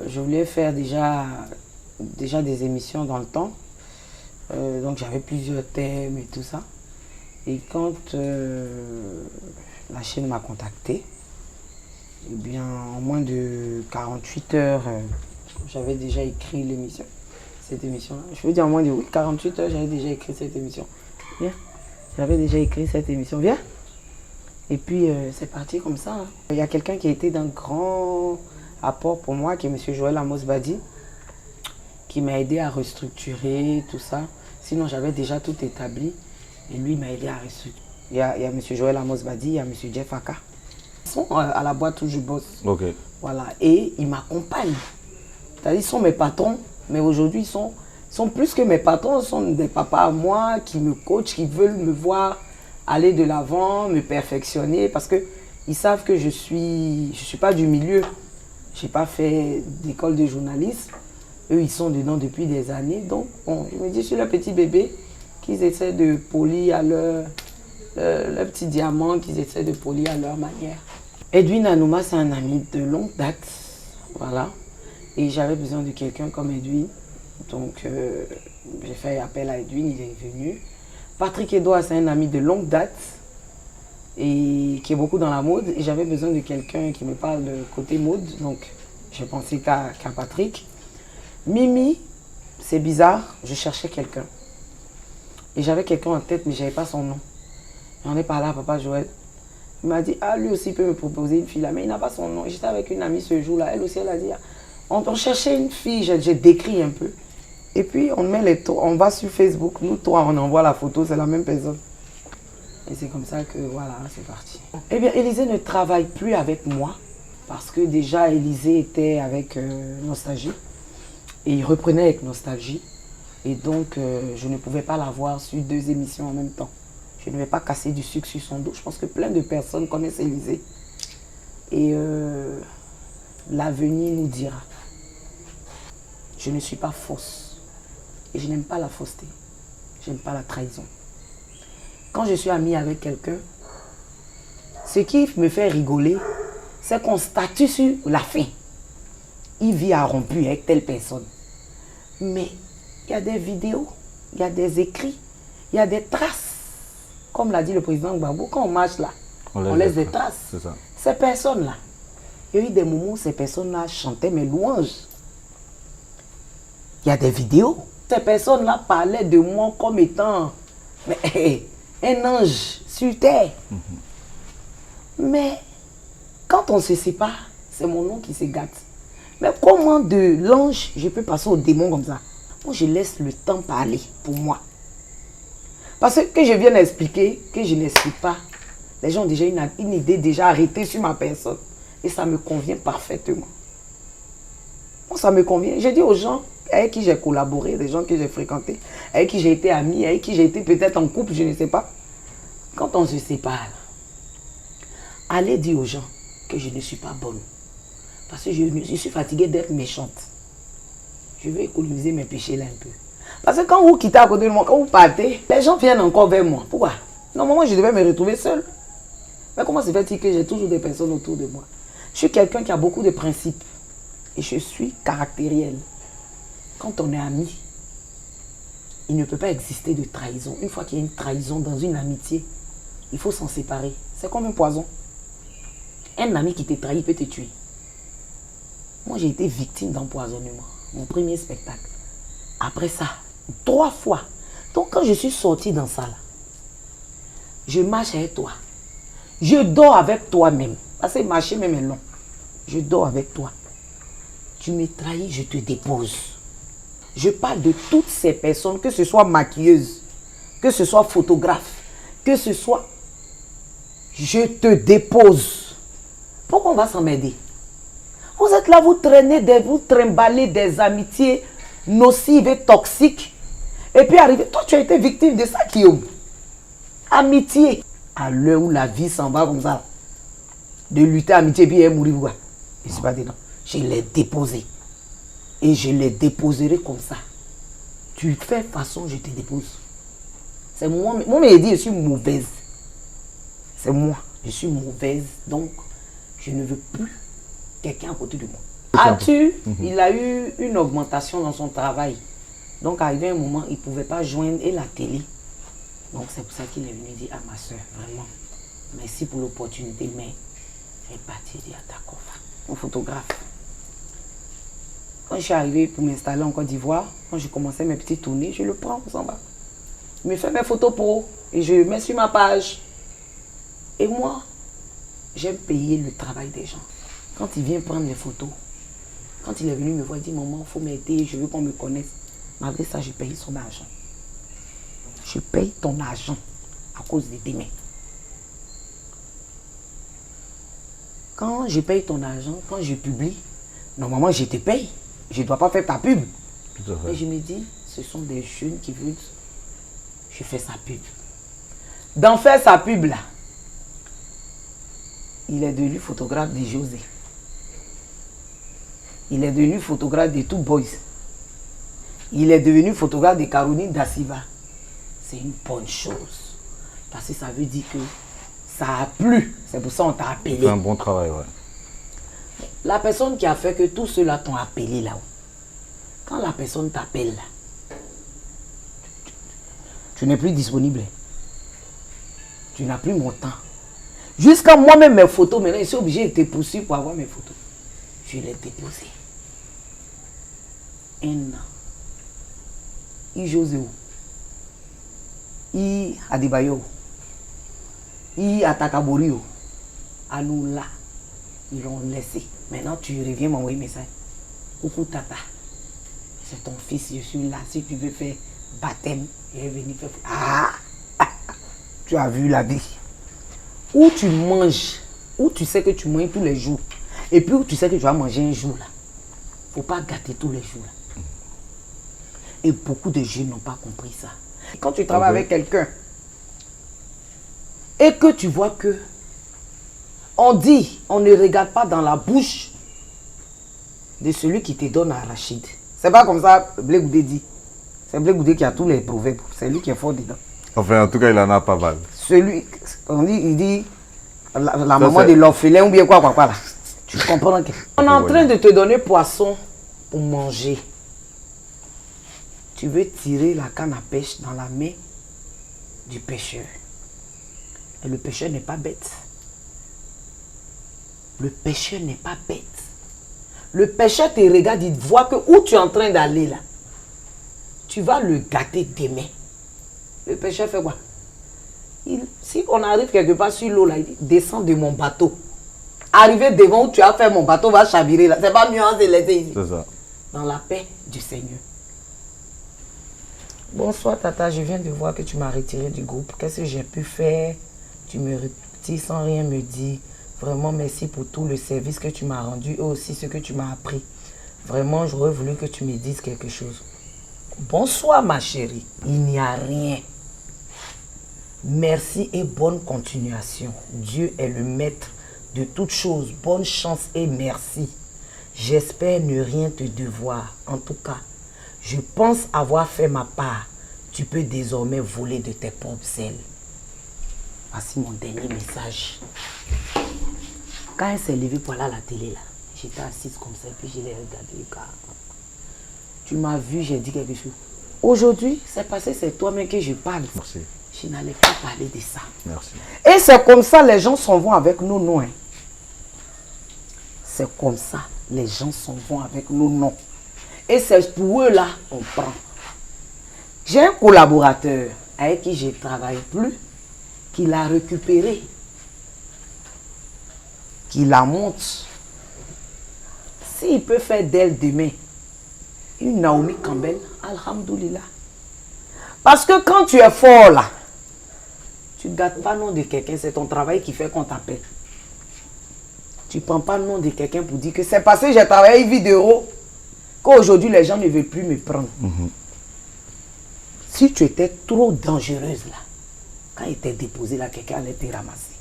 je voulais faire déjà des émissions dans le temps. Donc j'avais plusieurs thèmes et tout ça. Et quand la chaîne m'a contacté, eh bien, en moins de 48 heures, j'avais déjà écrit l'émission. Cette émission-là. Je veux dire en moins de 48 heures, j'avais déjà écrit cette émission. Viens. J'avais déjà écrit cette émission. Viens. Et puis, c'est parti comme ça. Il y a quelqu'un qui a été d'un grand apport pour moi, qui est M. Joël Amos Badi, qui m'a aidé à restructurer tout ça. Sinon, j'avais déjà tout établi. Et lui m'a aidé à restructurer. Il y a M. Joël Amos Badi, il y a M. Jeff Aka. Ils sont à la boîte où je bosse. Ok. Voilà. Et ils m'accompagnent. C'est-à-dire, ils sont mes patrons. Mais aujourd'hui, ils sont plus que mes patrons, ils sont des papas à moi qui me coachent, qui veulent me voir aller de l'avant, me perfectionner, parce qu'ils savent que je suis pas du milieu. Je n'ai pas fait d'école de journalisme. Eux, ils sont dedans depuis des années. Donc, bon, je me dis, je suis le petit bébé qu'ils essaient de polir à leur petit diamant, qu'ils essaient de polir à leur manière. Edwin Anouma, c'est un ami de longue date. Voilà. Et j'avais besoin de quelqu'un comme Edwin. Donc, j'ai fait appel à Edwin, il est venu. Patrick Edouard, c'est un ami de longue date et qui est beaucoup dans la mode. Et j'avais besoin de quelqu'un qui me parle de côté mode. Donc, j'ai pensé qu'à Patrick. Mimi, c'est bizarre, je cherchais quelqu'un. Et j'avais quelqu'un en tête, mais je n'avais pas son nom. J'en ai parlé à Papa Joël. Il m'a dit, ah, lui aussi peut me proposer une fille là, mais il n'a pas son nom. J'étais avec une amie ce jour-là, elle aussi, elle a dit, on cherchait une fille, j'ai décrit un peu. Et puis on va sur Facebook, nous trois, on envoie la photo, c'est la même personne. Et c'est comme ça que voilà, c'est parti. Eh bien, Élisée ne travaille plus avec moi, parce que déjà Élisée était avec Nostalgie, et il reprenait avec Nostalgie. Et donc, je ne pouvais pas l'avoir sur 2 émissions en même temps. Je ne vais pas casser du sucre sur son dos. Je pense que plein de personnes connaissent Élisée. Et l'avenir nous dira. Je ne suis pas fausse. Et je n'aime pas la fausseté. Je n'aime pas la trahison. Quand je suis amie avec quelqu'un, ce qui me fait rigoler, c'est qu'on statue sur la fin. Il vit à rompu avec telle personne. Mais il y a des vidéos, il y a des écrits, il y a des traces. Comme l'a dit le président Gbagbo, quand on marche là, on laisse des traces. C'est ça. Ces personnes-là, il y a eu des moments où ces personnes-là chantaient mes louanges. Il y a des vidéos. Ces personnes-là parlaient de moi comme étant un ange sur terre. Mais quand on se sépare, c'est mon nom qui se gâte. Mais comment de l'ange, je peux passer au démon comme ça? Moi, je laisse le temps parler pour moi. Parce que je viens d'expliquer, que je n'explique pas, les gens ont déjà une idée déjà arrêtée sur ma personne. Et ça me convient parfaitement. Moi, ça me convient. J'ai dit aux gens avec qui j'ai collaboré, des gens que j'ai fréquentés, avec qui j'ai été amie, avec qui j'ai été peut-être en couple, je ne sais pas. Quand on se sépare, allez dire aux gens que je ne suis pas bonne. Parce que je suis fatiguée d'être méchante. Je veux économiser mes péchés là un peu. Parce que quand vous quittez à côté de moi, quand vous partez, les gens viennent encore vers moi. Pourquoi? Normalement, je devais me retrouver seule. Mais comment se fait-il que j'ai toujours des personnes autour de moi? Je suis quelqu'un qui a beaucoup de principes. Et je suis caractériel. Quand on est amis, il ne peut pas exister de trahison. Une fois qu'il y a une trahison dans une amitié, il faut s'en séparer. C'est comme un poison. Un ami qui te trahit peut te tuer. Moi, j'ai été victime d'empoisonnement. Mon premier spectacle. Après ça, 3 fois. Donc, quand je suis sortie dans ça, là, je marche avec toi. Je dors avec toi même. Parce que marcher même est long. Je dors avec toi. Tu me trahis, je te dépose. Je parle de toutes ces personnes, que ce soit maquilleuse, que ce soit photographe, que ce soit... Je te dépose. Pourquoi on va s'emmerder? Vous êtes là, vous traînez, vous trimballez des amitiés nocives et toxiques. Et puis arrivé, toi tu as été victime de ça, Guillaume. Amitié. À l'heure où la vie s'en va comme ça, de lutter amitié et puis elle mourir, quoi. Je ne suis pas dedans. Je l'ai déposé. Et je les déposerai comme ça. Tu fais façon, je te dépose. C'est moi. Moi, mais dit, je suis mauvaise. C'est moi. Je suis mauvaise. Donc, je ne veux plus quelqu'un à côté de moi. Il a eu une augmentation dans son travail. Donc, arrivé un moment, il ne pouvait pas joindre et la télé. Donc, c'est pour ça qu'il est venu dire à ma soeur, vraiment, merci pour l'opportunité, mais elle est partie dire à d'accord, mon photographe. Quand je suis arrivé pour m'installer en Côte d'Ivoire, quand je commençais mes petites tournées, je le prends, on s'en va. Il me fait mes photos pro et je le mets sur ma page. Et moi, j'aime payer le travail des gens. Quand il vient prendre les photos, quand il est venu me voir, il dit, maman, il faut m'aider, je veux qu'on me connaisse. Malgré ça, je paye son argent. Je paye ton argent à cause de tes mains. Quand je paye ton argent, quand je publie, normalement, je te paye. Je ne dois pas faire ta pub. Tout à fait. Mais je me dis, ce sont des jeunes qui veulent... Je fais sa pub. Dans faire sa pub, là, il est devenu photographe de José. Il est devenu photographe de Two Boys. Il est devenu photographe de Caroline Da Silva. C'est une bonne chose. Parce que ça veut dire que ça a plu. C'est pour ça qu'on t'a appelé. C'est un bon travail, ouais. La personne qui a fait que tout cela t'ont appelé là-haut. Quand la personne t'appelle là, tu n'es plus disponible. Tu n'as plus mon temps. Jusqu'à moi-même mes photos, maintenant, je suis obligé de te poursuivre pour avoir mes photos. Je les déposé. Un an. Il José où? Il Adebayo. Il Atakabori. À nous là. Ils l'ont laissé. Maintenant, tu reviens m'envoyer un message. Coucou Tata. C'est ton fils, je suis là. Si tu veux faire baptême, je vais venir faire. Ah! Tu as vu la vie. Où tu manges, où tu sais que tu manges tous les jours, et puis où tu sais que tu vas manger un jour là. Faut pas gâter tous les jours là. Et beaucoup de jeunes n'ont pas compris ça. Quand tu travailles avec quelqu'un, et que tu vois que on dit, on ne regarde pas dans la bouche de celui qui te donne à Rachid. C'est pas comme ça, Blé Goudé dit. C'est Blé Goudé qui a tous les proverbes. C'est lui qui est fort dedans. Enfin, en tout cas, il en a pas mal. Celui, on dit, il dit, la maman de l'orphelin ou bien quoi là. Tu comprends que... On est en train de te donner poisson pour manger. Tu veux tirer la canne à pêche dans la main du pêcheur. Et le pêcheur n'est pas bête. Le pêcheur n'est pas bête. Le pêcheur te regarde, il voit que où tu es en train d'aller là, tu vas le gâter demain. Le pêcheur fait quoi? Si on arrive quelque part sur l'eau là, il dit, descends de mon bateau. Arriver devant où tu as fait mon bateau va chavirer là. C'est pas mieux de laisser ici. C'est ça. Dans la paix du Seigneur. Bonsoir Tata, je viens de voir que tu m'as retiré du groupe. Qu'est-ce que j'ai pu faire? Tu me retires sans rien me dire. Vraiment merci pour tout le service que tu m'as rendu et aussi ce que tu m'as appris. Vraiment, j'aurais voulu que tu me dises quelque chose. Bonsoir ma chérie. Il n'y a rien. Merci et bonne continuation. Dieu est le maître de toutes choses. Bonne chance et merci. J'espère ne rien te devoir. En tout cas, je pense avoir fait ma part. Tu peux désormais voler de tes propres ailes. Voici mon dernier message. Quand elle s'est levée pour aller à la télé, là, j'étais assise comme ça, puis je l'ai regardé. Tu m'as vu, j'ai dit quelque chose. Aujourd'hui, c'est passé, c'est toi-même que je parle. Merci. Je n'allais pas parler de ça. Merci. Et c'est comme ça, les gens s'en vont avec nous, non. Hein. C'est comme ça, les gens s'en vont avec nous, non. Et c'est pour eux là, on prend. J'ai un collaborateur avec qui je ne travaille plus, qui l'a récupéré, qui la monte. S'il peut faire d'elle demain une Naomi Campbell, alhamdoulilah. Parce que quand tu es fort là, tu ne gâtes pas le nom de quelqu'un, c'est ton travail qui fait qu'on t'appelle. Tu ne prends pas le nom de quelqu'un pour dire que c'est parce que j'ai travaillé une vidéo qu'aujourd'hui les gens ne veulent plus me prendre. Si tu étais trop dangereuse là, quand il était déposé là, quelqu'un allait te ramasser.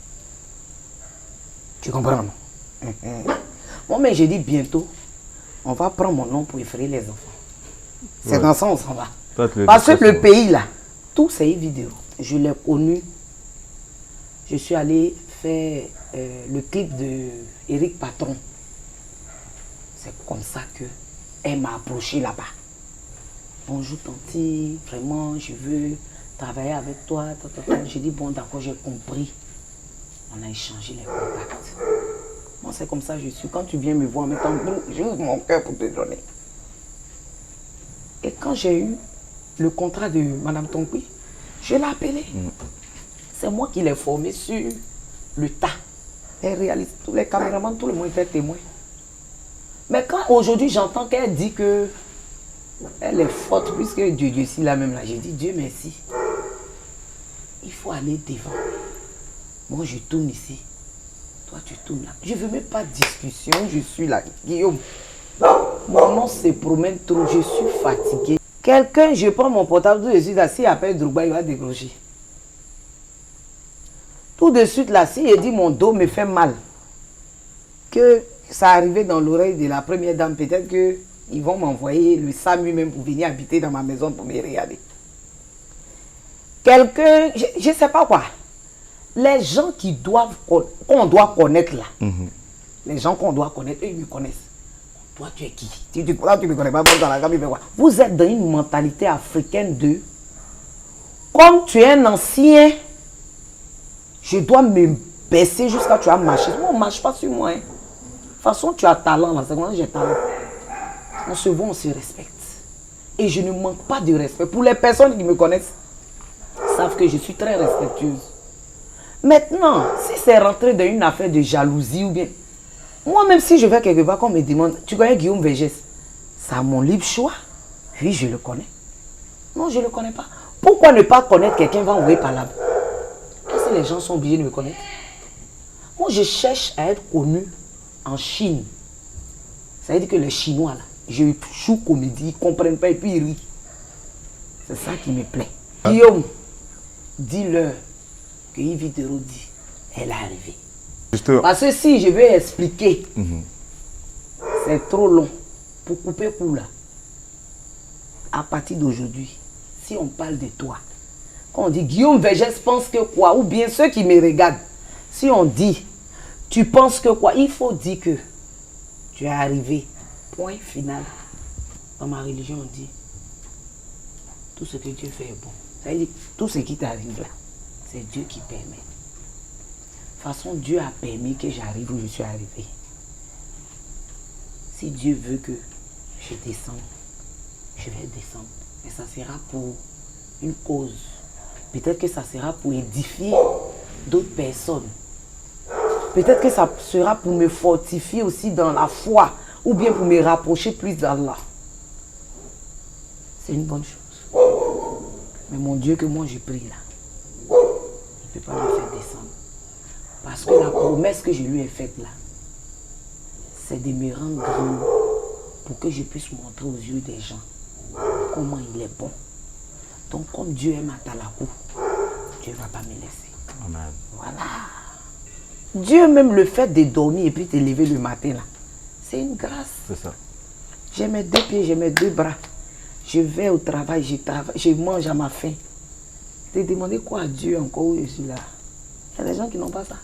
Tu comprends, non? Bon, mais j'ai dit bientôt, on va prendre mon nom pour effrayer les enfants. C'est dans ça on s'en va. Parce que le pays là, tout c'est une vidéo. Je l'ai connu. Je suis allé faire le clip de Eric Patron. C'est comme ça qu'elle m'a approché là-bas. Bonjour Tanti, vraiment je veux travailler avec toi. J'ai dit bon d'accord, j'ai compris. On a échangé les contacts. Moi c'est comme ça que je suis. Quand tu viens me voir, j'ouvre mon cœur pour te donner. Et quand j'ai eu le contrat de Madame Tonkui, je l'ai appelé. C'est moi qui l'ai formé sur le tas. Les réalistes, tous les caméramans, tout le monde était témoin. Mais quand aujourd'hui j'entends qu'elle dit que elle est forte, puisque Dieu ici là même là, j'ai dit Dieu merci. Il faut aller devant. Moi je tourne ici. Toi tu tournes là. Je ne veux même pas de discussion, je suis là. Guillaume, mon nom se promène trop, je suis fatigué. Quelqu'un, je prends mon portable, je suis assis, appelle Drogba, il va décrocher. Tout de suite là, si il dit mon dos me fait mal, que ça arrivait dans l'oreille de la première dame, peut-être qu'ils vont m'envoyer le SAMU même pour venir habiter dans ma maison pour me regarder. Quelqu'un, je ne sais pas quoi, les gens qu'on doit connaître là, les gens qu'on doit connaître, eux ils me connaissent. Toi tu es qui? Tu ne me connais pas, dans la gamme, vous êtes dans une mentalité africaine de, comme tu es un ancien, je dois me baisser jusqu'à tu as marché. Moi, on ne marche pas sur moi. Hein. De toute façon, tu as talent. Là. C'est moi j'ai talent. On se voit, on se respecte. Et je ne manque pas de respect. Pour les personnes qui me connaissent, savent que je suis très respectueuse. Maintenant, si c'est rentré dans une affaire de jalousie ou bien... Moi-même, si je vais quelque part, qu'on me demande, tu connais Guillaume Vergès? Ça a mon libre choix. Oui, je le connais. Non, je ne le connais pas. Pourquoi ne pas connaître quelqu'un va envoyer par là-bas? Est-ce que les gens sont obligés de me connaître? Moi, je cherche à être connu en Chine. Ça veut dire que les Chinois, là, je joue comédie, ils ne comprennent pas et puis ils rient. C'est ça qui me plaît. Guillaume, dis-leur que Yves Thérault dit, elle est arrivée. Justement. Parce que si je vais expliquer, c'est trop long. Pour couper court là, à partir d'aujourd'hui, si on parle de toi, quand on dit Guillaume Vergès pense que quoi, ou bien ceux qui me regardent, si on dit tu penses que quoi, il faut dire que tu es arrivé. Point final. Dans ma religion, on dit tout ce que Dieu fait est bon. Ça veut dire tout ce qui t'arrive là, c'est Dieu qui permet. De toute façon, Dieu a permis que j'arrive où je suis arrivé. Si Dieu veut que je descende, je vais descendre. Mais ça sera pour une cause. Peut-être que ça sera pour édifier d'autres personnes. Peut-être que ça sera pour me fortifier aussi dans la foi. Ou bien pour me rapprocher plus d'Allah. C'est une bonne chose. Mais mon Dieu que moi je prie là, il ne peut pas me faire descendre. Parce que la promesse que je lui ai faite là, c'est de me rendre grand pour que je puisse montrer aux yeux des gens comment il est bon. Donc comme Dieu aime Atalakou, Dieu ne va pas me laisser. Amen. Voilà. Dieu même le fait de dormir et puis te lever le matin là, c'est une grâce. C'est ça. J'ai mes deux pieds, j'ai mes deux bras. Je vais au travail, je mange à ma faim. Te demander quoi à Dieu encore où je suis là. Il y a des gens qui n'ont pas ça.